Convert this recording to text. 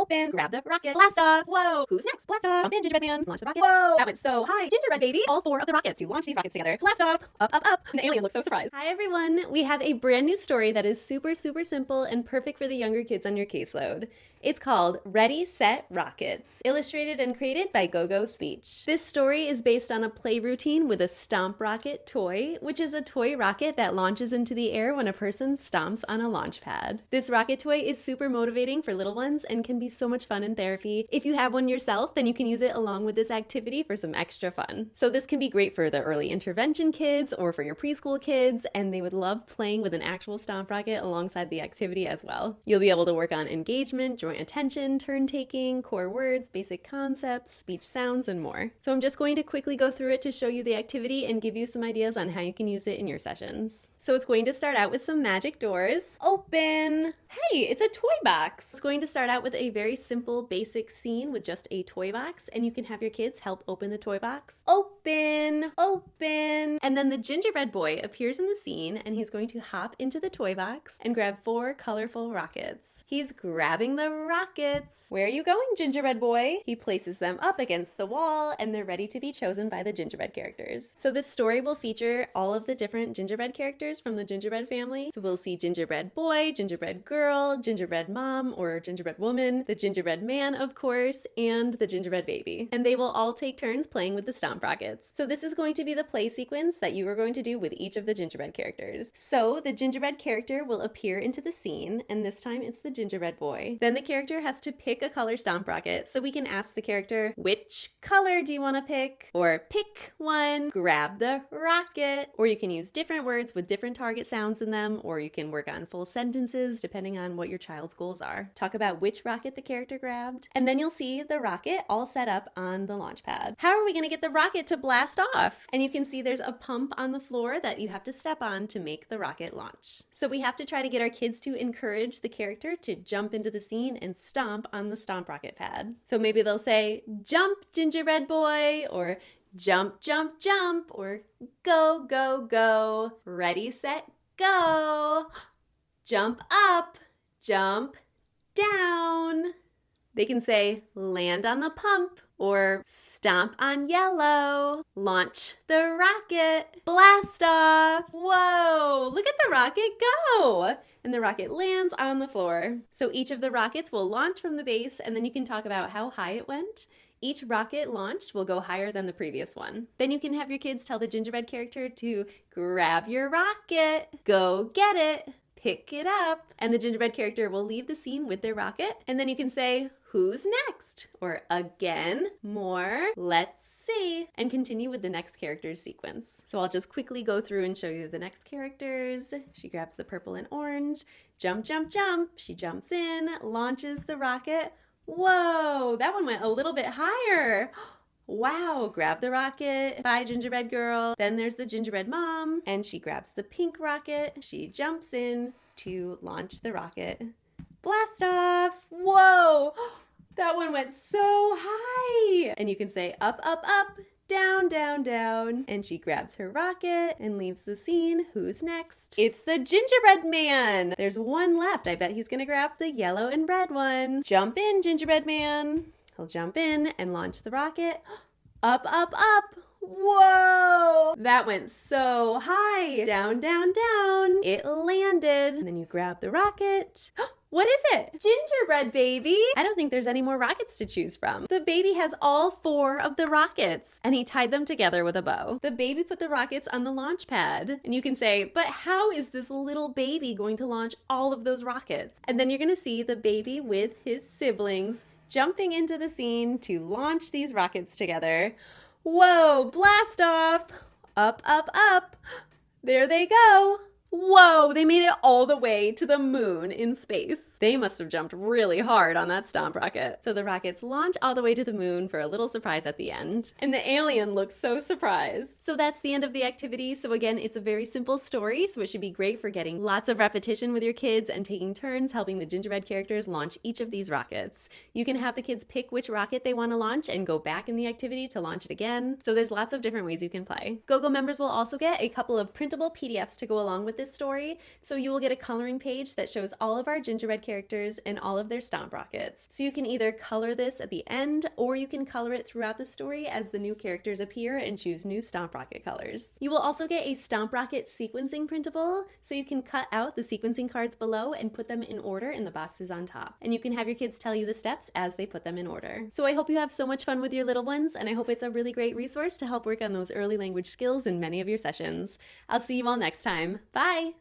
open, grab the rocket, blast off. Whoa, who's next? Blast off. Jump in, gingerbread man, launch the rocket. Whoa, that went so high. Gingerbread baby, all 4 of the rockets. You launch these rockets together. Blast off, up, up, up. And the alien looks so surprised. Hi everyone, we have a brand new story that is super simple and perfect for the younger kids on your caseload. It's called Ready, Set, Rockets, illustrated and created by GoGo Speech. This story is based on a play routine with a stomp rocket toy, which is a toy rocket that launches into the air when a person stomps on a launch pad. This rocket toy is super motivating for little ones and can be so much fun in therapy. If you have one yourself, then you can use it along with this activity for some extra fun. So this can be great for the early intervention kids or for your preschool kids, and they would love playing with an actual stomp rocket alongside the activity as well. You'll be able to work on engagement, joint attention, turn taking, core words, basic concepts, speech sounds, and more. So I'm just going to quickly go through it to show you the activity and give you some ideas on how you can use it in your sessions. So it's going to start out with some magic doors. Open! Hey, it's a toy box! It's going to start out with a very simple, basic scene with just a toy box, and you can have your kids help open the toy box. Open! Open! And then the gingerbread boy appears in the scene, and he's going to hop into the toy box and grab 4 colorful rockets. He's grabbing the rockets. Where are you going, gingerbread boy? He places them up against the wall, and they're ready to be chosen by the gingerbread characters. So this story will feature all of the different gingerbread characters from the gingerbread family. So we'll see gingerbread boy, gingerbread girl, gingerbread mom or gingerbread woman, the gingerbread man, of course, and the gingerbread baby. And they will all take turns playing with the stomp rockets. So this is going to be the play sequence that you are going to do with each of the gingerbread characters. So the gingerbread character will appear into the scene, and this time it's the gingerbread boy. Then the character has to pick a color stomp rocket. So we can ask the character, which color do you want to pick? Or pick one, grab the rocket. Or you can use different words with different target sounds in them, or you can work on full sentences depending on what your child's goals are. Talk about which rocket the character grabbed, and then you'll see the rocket all set up on the launch pad. How are we going to get the rocket to blast off? And you can see there's a pump on the floor that you have to step on to make the rocket launch. So we have to try to get our kids to encourage the character to jump into the scene and stomp on the stomp rocket pad. So maybe they'll say, jump gingerbread boy, or jump, jump, jump, or go, go, go, ready, set, go, jump up, jump down. They can say, land on the pump, or stomp on yellow, launch the rocket, blast off. Whoa, look at the rocket go! And the rocket lands on the floor. So each of the rockets will launch from the base, and then you can talk about how high it went. Each rocket launched will go higher than the previous one. Then you can have your kids tell the gingerbread character to grab your rocket, go get it, pick it up, and the gingerbread character will leave the scene with their rocket, and then you can say, who's next? Or again, more, let's see, and continue with the next character's sequence. So I'll just quickly go through and show you the next characters. She grabs the purple and orange, jump, jump, jump. She jumps in, launches the rocket. Whoa, that one went a little bit higher. Wow, grab the rocket. Bye, gingerbread girl. Then there's the gingerbread mom, and she grabs the pink rocket. She jumps in to launch the rocket. Blast off. Whoa, that one went so high. And you can say up, up, up, down, down, down. And she grabs her rocket and leaves the scene. Who's next? It's the gingerbread man. There's one left. I bet he's gonna grab the yellow and red one. Jump in, gingerbread man. He'll jump in and launch the rocket. Up, up, up. Whoa! That went so high. Down, down, down. It landed. And then you grab the rocket. What is it? Gingerbread baby. I don't think there's any more rockets to choose from. The baby has all 4 of the rockets, and he tied them together with a bow. The baby put the rockets on the launch pad, and you can say, but how is this little baby going to launch all of those rockets? And then you're gonna see the baby with his siblings jumping into the scene to launch these rockets together. Whoa, blast off, up, up, up. There they go. Whoa, they made it all the way to the moon in space. They must have jumped really hard on that stomp rocket. So the rockets launch all the way to the moon for a little surprise at the end. And the alien looks so surprised. So that's the end of the activity. So again, it's a very simple story, so it should be great for getting lots of repetition with your kids and taking turns helping the gingerbread characters launch each of these rockets. You can have the kids pick which rocket they want to launch and go back in the activity to launch it again. So there's lots of different ways you can play. GoGo members will also get a couple of printable PDFs to go along with this story. So you will get a coloring page that shows all of our gingerbread characters characters and all of their stomp rockets. So you can either color this at the end, or you can color it throughout the story as the new characters appear and choose new stomp rocket colors. You will also get a stomp rocket sequencing printable, so you can cut out the sequencing cards below and put them in order in the boxes on top. And you can have your kids tell you the steps as they put them in order. So I hope you have so much fun with your little ones, and I hope it's a really great resource to help work on those early language skills in many of your sessions. I'll see you all next time. Bye!